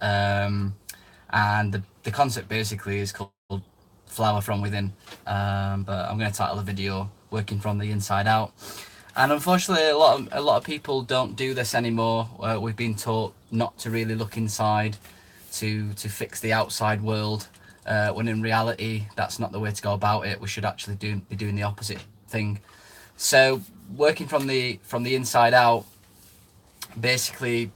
And the concept basically is called Flower from Within. But I'm going to title the video Working from the Inside Out. And unfortunately, a lot of people don't do this anymore. We've been taught not to really look inside to fix the outside world, when in reality that's not the way to go about it. We should actually be doing the opposite thing. So working from the inside out basically,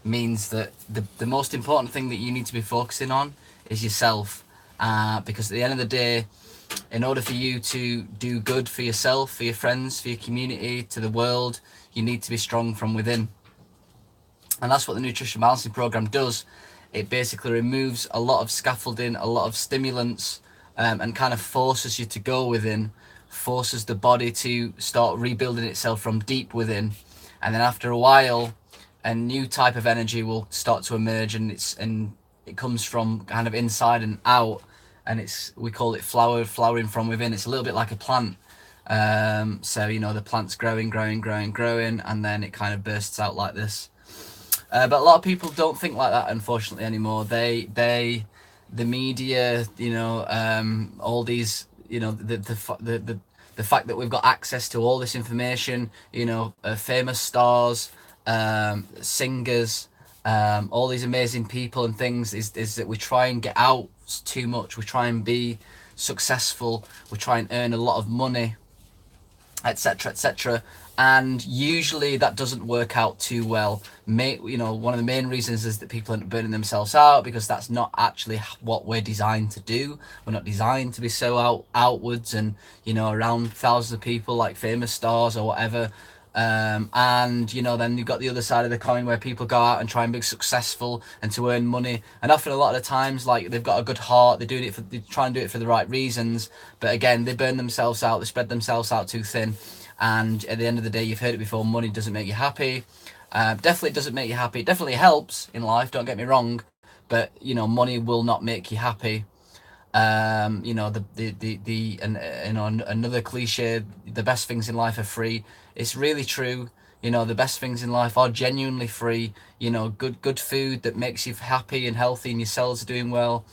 means that the most important thing that you need to be focusing on is yourself, because at the end of the day, in order for you to do good for yourself, for your friends, for your community, to the world, you need to be strong from within. And that's what the Nutrition Balancing Program does. It basically removes a lot of scaffolding, a lot of stimulants, and kind of forces you to go within, forces the body to start rebuilding itself from deep within. And then after a while, a new type of energy will start to emerge, and it comes from kind of inside and out, and we call it flowering from within. It's a little bit like a plant. So the plant's growing, and then it kind of bursts out like this. But a lot of people don't think like that, unfortunately, anymore. The media, all these, the fact that we've got access to all this information, famous stars, singers, all these amazing people and things, is that we try and get out too much. We try and be successful. We try and earn a lot of money, etc., etc. And usually that doesn't work out too well. One of the main reasons is that people end up burning themselves out, because that's not actually what we're designed to do. We're not designed to be so outwards and around thousands of people like famous stars or whatever. And then you've got the other side of the coin where people go out and try and be successful and to earn money, and often a lot of the times, like, they've got a good heart, they try and do it for the right reasons, but again, they burn themselves out, they spread themselves out too thin. And at the end of the day, you've heard it before, money doesn't make you happy. Definitely doesn't make you happy. It definitely helps in life, don't get me wrong, but money will not make you happy. Another cliche, the best things in life are free. It's really true. The best things in life are genuinely free. Good food that makes you happy and healthy and your cells are doing well.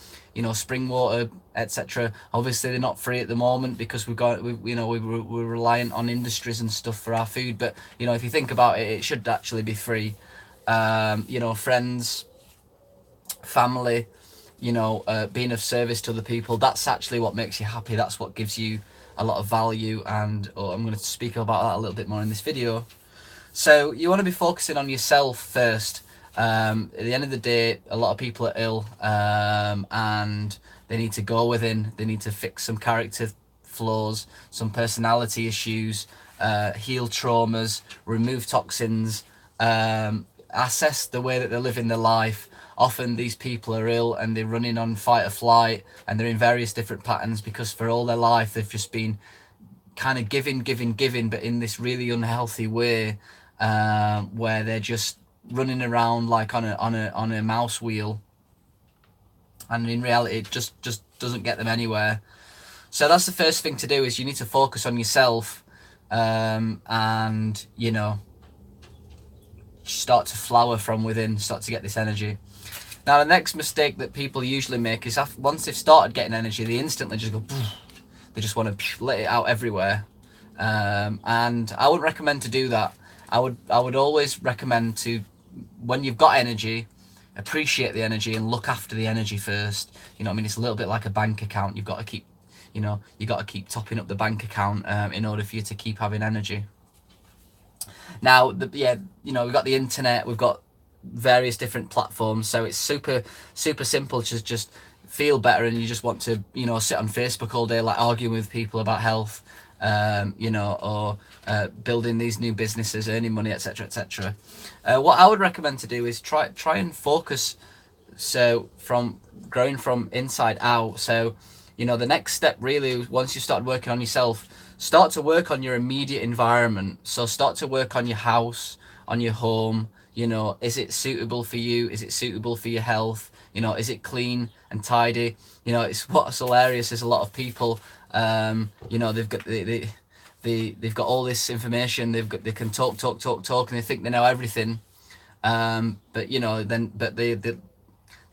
Spring water, etc. Obviously, they're not free at the moment because we're reliant on industries and stuff for our food. But if you think about it, it should actually be free. Friends, family, being of service to other people, that's actually what makes you happy. That's what gives you a lot of value, and I'm going to speak about that a little bit more in this video. So you want to be focusing on yourself first. At the end of the day, a lot of people are ill, and they need to go within. They need to fix some character flaws, some personality issues, heal traumas, remove toxins, assess the way that they're living their life. Often these people are ill and they're running on fight or flight, and they're in various different patterns because for all their life they've just been kind of giving, but in this really unhealthy way, where they're just running around like on a mouse wheel, and in reality it just doesn't get them anywhere. So that's the first thing to do, is you need to focus on yourself, and start to flower from within, start to get this energy. Now, the next mistake that people usually make is once they've started getting energy, they instantly just go, they just want to let it out everywhere. And I wouldn't recommend to do that. I would always recommend to, when you've got energy, appreciate the energy and look after the energy first. It's a little bit like a bank account. You've got to keep, topping up the bank account in order for you to keep having energy. Now, we've got the internet, we've got various different platforms, so it's super simple to just feel better, and you just want to sit on Facebook all day, like arguing with people about health, or building these new businesses, earning money, etc., etc. What I would recommend to do is try and focus, so from growing from inside out. So the next step really, once you start working on yourself, start to work on your immediate environment. So start to work on your house, on your home. Is it suitable for you? Is it suitable for your health? Is it clean and tidy? It's what's hilarious is a lot of people, they've got they've got all this information. They can talk, and they think they know everything. But you know, but they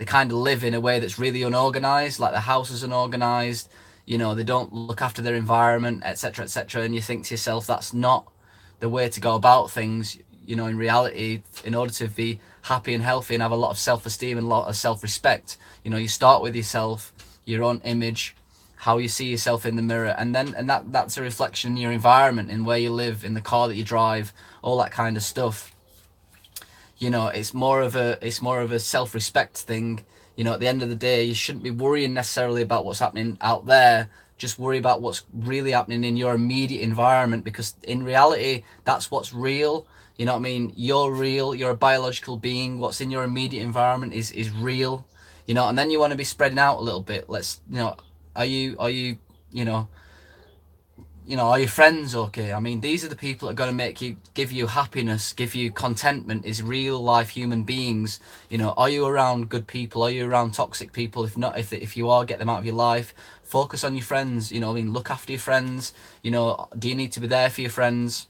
kind of live in a way that's really unorganized, like the house is unorganized, you know, they don't look after their environment, etc., etc. And you think to yourself, that's not the way to go about things. You know, in reality, in order to be happy and healthy and have a lot of self-esteem and a lot of self-respect, you know, you start with yourself, your own image, how you see yourself in the mirror, and that's a reflection in your environment, in where you live, in the car that you drive, all that kind of stuff. You know, it's more of a self-respect thing. You know, at the end of the day, you shouldn't be worrying necessarily about what's happening out there. Just worry about what's really happening in your immediate environment, because in reality, that's what's real. You know what I mean? You're real, you're a biological being. What's in your immediate environment is real. You know, and then you want to be spreading out a little bit. Let's, you know, are you, you know, are your friends okay? I mean, these are the people that are going to give you happiness, give you contentment, is real life human beings. You know, are you around good people? Are you around toxic people? If not, if you are, get them out of your life. Focus on your friends, you know, I mean, look after your friends. You know, do you need to be there for your friends?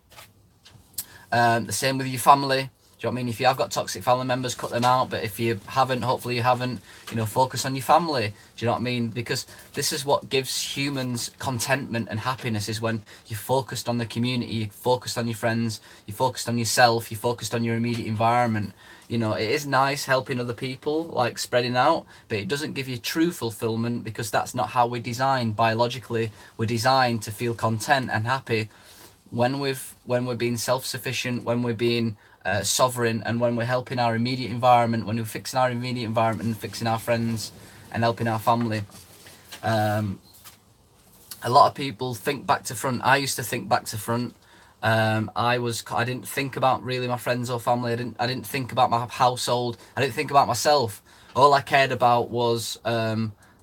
The same with your family. Do you know what I mean? If you have got toxic family members, cut them out. But if you haven't, hopefully you haven't, you know, focus on your family. Do you know what I mean? Because this is what gives humans contentment and happiness, is when you're focused on the community, you're focused on your friends, you're focused on yourself, you're focused on your immediate environment. You know, it is nice helping other people, like spreading out, but it doesn't give you true fulfillment, because that's not how we're designed biologically. We're designed to feel content and happy when we're being self-sufficient, when we're being sovereign, and when we're helping our immediate environment, when we're fixing our immediate environment and fixing our friends and helping our family. A lot of people think back to front. I used to think back to front. I didn't think about really my friends or family. I didn't think about my household. I didn't think about myself. All I cared about was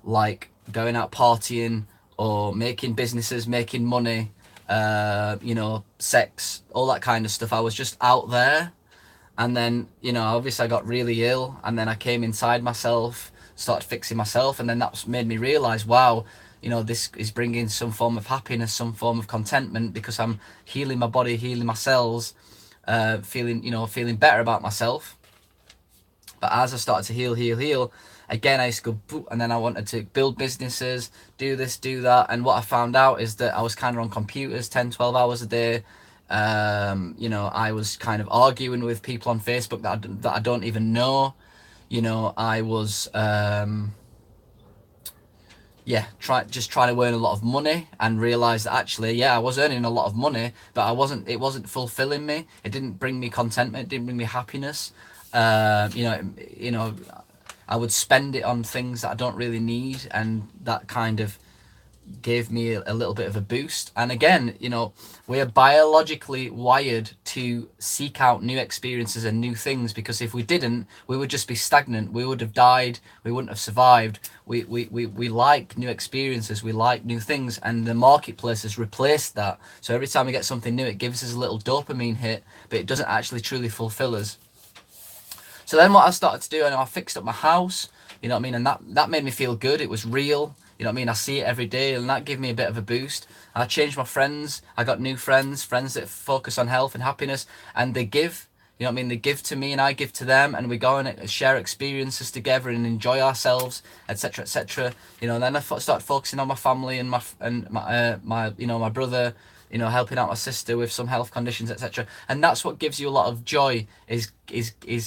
like going out partying, or making businesses, making money, you know, sex, all that kind of stuff. I was just out there. And then, you know, obviously I got really ill, and then I came inside myself, started fixing myself, and then that's made me realize, wow, you know, this is bringing some form of happiness, some form of contentment, because I'm healing my body, healing my cells, feeling better about myself. But as I started to heal, again, I used to go, and then I wanted to build businesses, do this, do that. And what I found out is that I was kind of on computers 10, 12 hours a day. You know, I was kind of arguing with people on Facebook that I don't even know. You know, I was, just trying to earn a lot of money, and realize that actually, yeah, I was earning a lot of money, but it wasn't fulfilling me. It didn't bring me contentment. It didn't bring me happiness. You know, I would spend it on things that I don't really need, and that kind of gave me a little bit of a boost. And again, you know, we are biologically wired to seek out new experiences and new things, because if we didn't, we would just be stagnant. We would have died. We wouldn't have survived. We like new experiences. We like new things, and the marketplace has replaced that. So every time we get something new, it gives us a little dopamine hit, but it doesn't actually truly fulfill us. So then what I started to do, and I fixed up my house, you know what I mean? And that made me feel good. It was real. You know what I mean? I see it every day, and that gave me a bit of a boost. I changed my friends. I got new friends that focus on health and happiness, and they give. You know what I mean? They give to me, and I give to them, and we go and share experiences together and enjoy ourselves, etc., etc. You know, and then I started focusing on my family and my you know, my brother. You know, helping out my sister with some health conditions, etc. And that's what gives you a lot of joy, is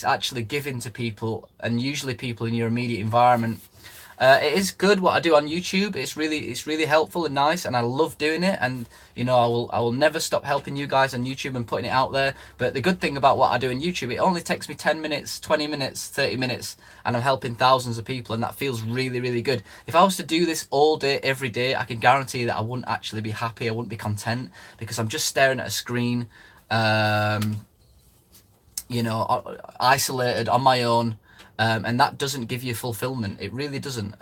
actually giving to people, and usually people in your immediate environment. It is good what I do on YouTube. It's really helpful and nice, and I love doing it. And you know, I will never stop helping you guys on YouTube and putting it out there. But the good thing about what I do on YouTube, it only takes me 10 minutes, 20 minutes, 30 minutes, and I'm helping thousands of people, and that feels really good. If I was to do this all day, every day, I can guarantee that I wouldn't actually be happy. I wouldn't be content, because I'm just staring at a screen, you know, isolated on my own. And that doesn't give you fulfillment. It really doesn't.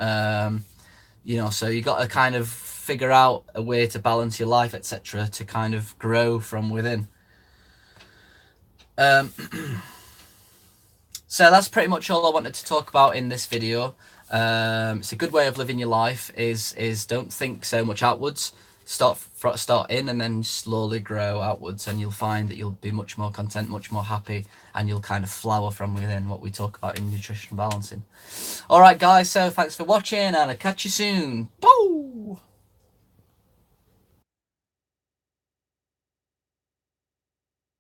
You know, so you got to kind of figure out a way to balance your life, etc., to kind of grow from within. So that's pretty much all I wanted to talk about in this video. It's a good way of living your life, is don't think so much outwards. start in and then slowly grow outwards, and you'll find that you'll be much more content, much more happy, and you'll kind of flower from within, what we talk about in nutritional balancing. All right, guys, so thanks for watching, and I'll catch you soon. Bye.